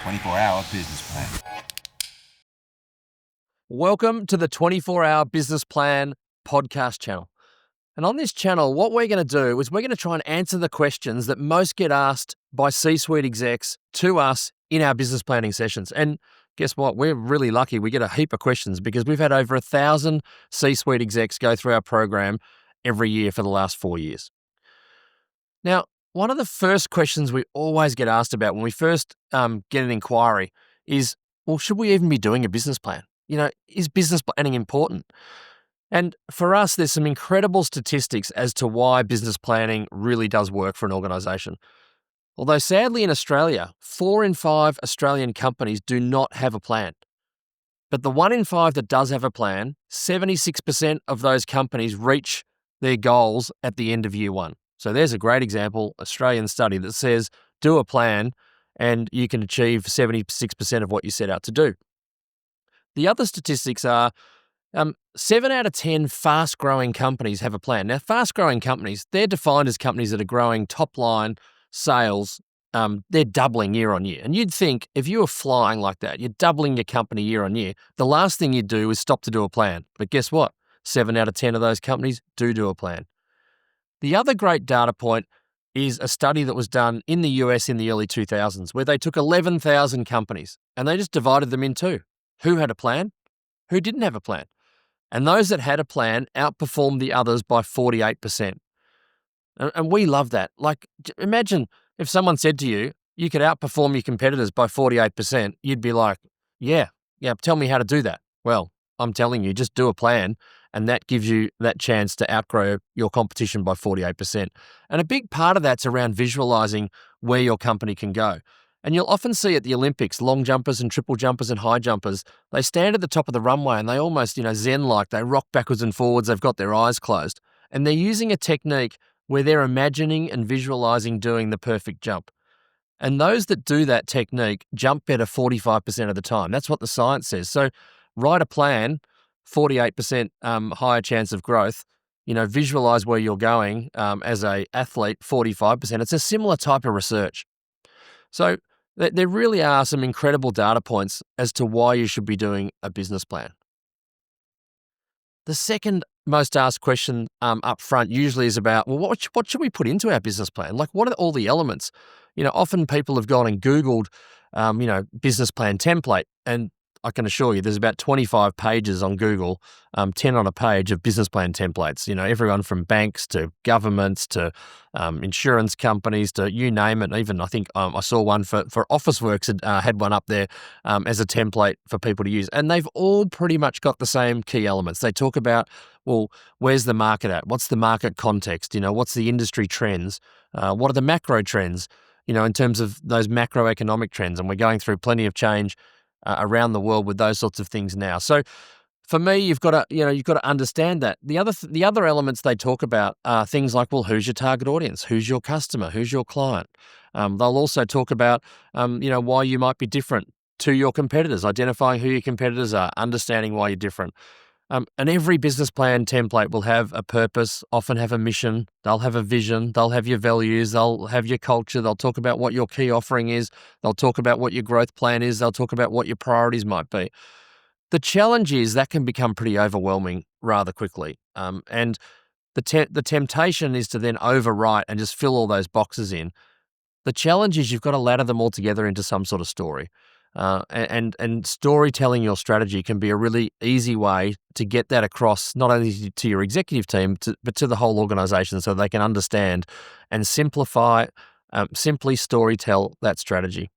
24-hour business plan. Welcome to the 24-hour business plan podcast channel. And on this channel, what we're going to do is we're going to try and answer the questions that most get asked by C-suite execs to us in our business planning sessions. And guess what? We're really lucky. We get a heap of questions because we've had over 1,000 C-suite execs go through our program every year for the last 4 years. Now, one of the first questions we always get asked about when we first get an inquiry is, well, should we even be doing a business plan? You know, is business planning important? And for us, there's some incredible statistics as to why business planning really does work for an organisation. Although sadly in Australia, 4 in 5 Australian companies do not have a plan. But the 1 in 5 that does have a plan, 76% of those companies reach their goals at the end of year one. So there's a great example, Australian study that says do a plan and you can achieve 76% of what you set out to do. The other statistics are 7 out of 10 fast-growing companies have a plan. Now, fast-growing companies, they're defined as companies that are growing top-line sales. They're doubling year on year. And you'd think if you were flying like that, you're doubling your company year on year, the last thing you'd do is stop to do a plan. But guess what? 7 out of 10 of those companies do a plan. The other great data point is a study that was done in the US in the early 2000s where they took 11,000 companies and they just divided them in two. Who had a plan? Who didn't have a plan? And those that had a plan outperformed the others by 48%. And we love that. Like, imagine if someone said to you, you could outperform your competitors by 48%, you'd be like, yeah, tell me how to do that. Well, I'm telling you, just do a plan, and that gives you that chance to outgrow your competition by 48%. And a big part of that's around visualising where your company can go. And you'll often see at the Olympics, long jumpers and triple jumpers and high jumpers, they stand at the top of the runway and they almost, Zen-like, they rock backwards and forwards, they've got their eyes closed. And they're using a technique where they're imagining and visualising doing the perfect jump. And those that do that technique jump better 45% of the time. That's what the science says. So write a plan, 48% higher chance of growth. Visualise where you're going as an athlete, 45%. It's a similar type of research. So there really are some incredible data points as to why you should be doing a business plan. The second most asked question up front usually is about, well, what should we put into our business plan? Like, what are all the elements? Often people have gone and Googled, business plan template, and I can assure you there's about 25 pages on Google, 10 on a page of business plan templates. Everyone from banks to governments to insurance companies to you name it. Even I think I saw one for Officeworks had one up there as a template for people to use. And they've all pretty much got the same key elements. They talk about, well, where's the market at? What's the market context? What's the industry trends? What are the macro trends? In terms of those macroeconomic trends. And we're going through plenty of change around the world with those sorts of things now. So for me, you've got to understand that. The other elements they talk about are things like, well, who's your target audience? Who's your customer? Who's your client? They'll also talk about, why you might be different to your competitors, identifying who your competitors are, understanding why you're different. And every business plan template will have a purpose, often have a mission, they'll have a vision, they'll have your values, they'll have your culture, they'll talk about what your key offering is, they'll talk about what your growth plan is, they'll talk about what your priorities might be. The challenge is that can become pretty overwhelming rather quickly. And the temptation is to then overwrite and just fill all those boxes in. The challenge is you've got to ladder them all together into some sort of story. And storytelling your strategy can be a really easy way to get that across not only to your executive team, but to the whole organization so they can understand and simply storytell that strategy.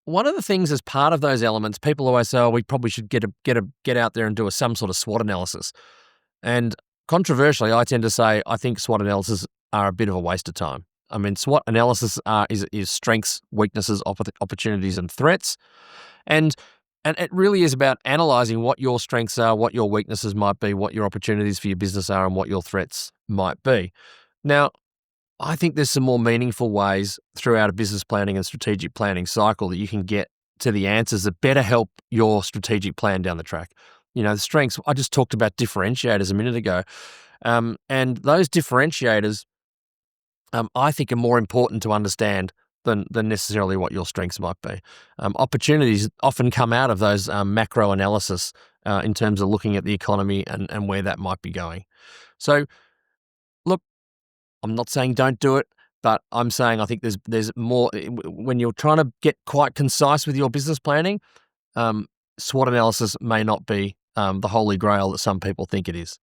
One of the things as part of those elements, people always say, we probably should get out there and do some sort of SWOT analysis. And controversially, I tend to say I think SWOT analysis are a bit of a waste of time. I mean, SWOT analysis is strengths, weaknesses, opportunities, and threats. And it really is about analysing what your strengths are, what your weaknesses might be, what your opportunities for your business are, and what your threats might be. Now, I think there's some more meaningful ways throughout a business planning and strategic planning cycle that you can get to the answers that better help your strategic plan down the track. The strengths, I just talked about differentiators a minute ago. And those differentiators, I think, are more important to understand than necessarily what your strengths might be. Opportunities often come out of those macro analysis in terms of looking at the economy and where that might be going. So, look, I'm not saying don't do it, but I'm saying I think there's more when you're trying to get quite concise with your business planning. SWOT analysis may not be the holy grail that some people think it is.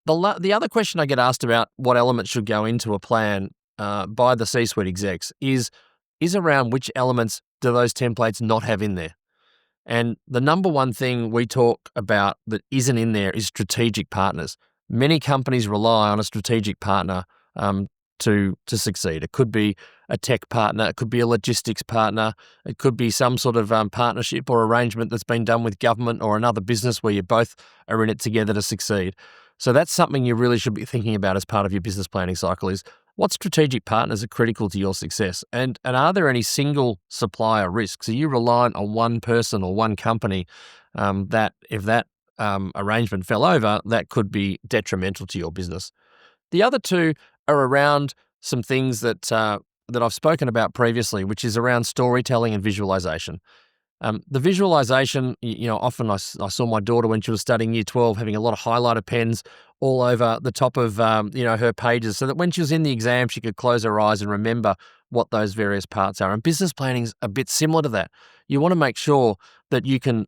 The other question I get asked about what elements should go into a plan by the C-suite execs is around which elements do those templates not have in there. And the number one thing we talk about that isn't in there is strategic partners. Many companies rely on a strategic partner to succeed. It could be a tech partner, it could be a logistics partner, it could be some sort of partnership or arrangement that's been done with government or another business where you both are in it together to succeed. So that's something you really should be thinking about as part of your business planning cycle is what strategic partners are critical to your success? And are there any single supplier risks? Are you reliant on one person or one company that if that arrangement fell over, that could be detrimental to your business? The other two are around some things that that I've spoken about previously, which is around storytelling and visualization. The visualization, often I saw my daughter when she was studying year 12 having a lot of highlighter pens all over the top of, her pages so that when she was in the exam, she could close her eyes and remember what those various parts are. And business planning is a bit similar to that. You want to make sure that you can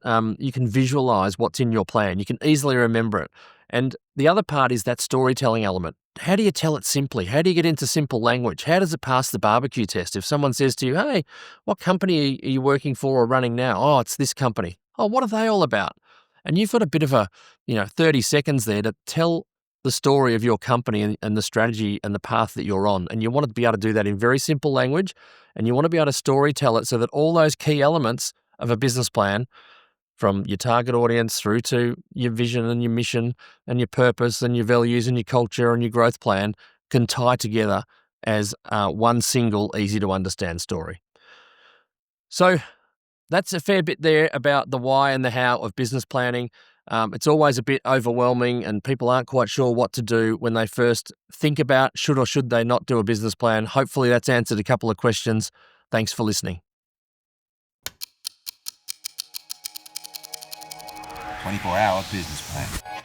visualize what's in your plan. You can easily remember it. And the other part is that storytelling element. How do you tell it simply? How do you get into simple language? How does it pass the barbecue test? If someone says to you, hey, what company are you working for or running now? Oh, it's this company. Oh, what are they all about? And you've got a bit of a, 30 seconds there to tell the story of your company and the strategy and the path that you're on. And you want to be able to do that in very simple language. And you want to be able to story tell it so that all those key elements of a business plan, from your target audience through to your vision and your mission and your purpose and your values and your culture and your growth plan, can tie together as one single, easy to understand story. So that's a fair bit there about the why and the how of business planning. It's always a bit overwhelming and people aren't quite sure what to do when they first think about should or should they not do a business plan. Hopefully that's answered a couple of questions. Thanks for listening. 24-hour business plan.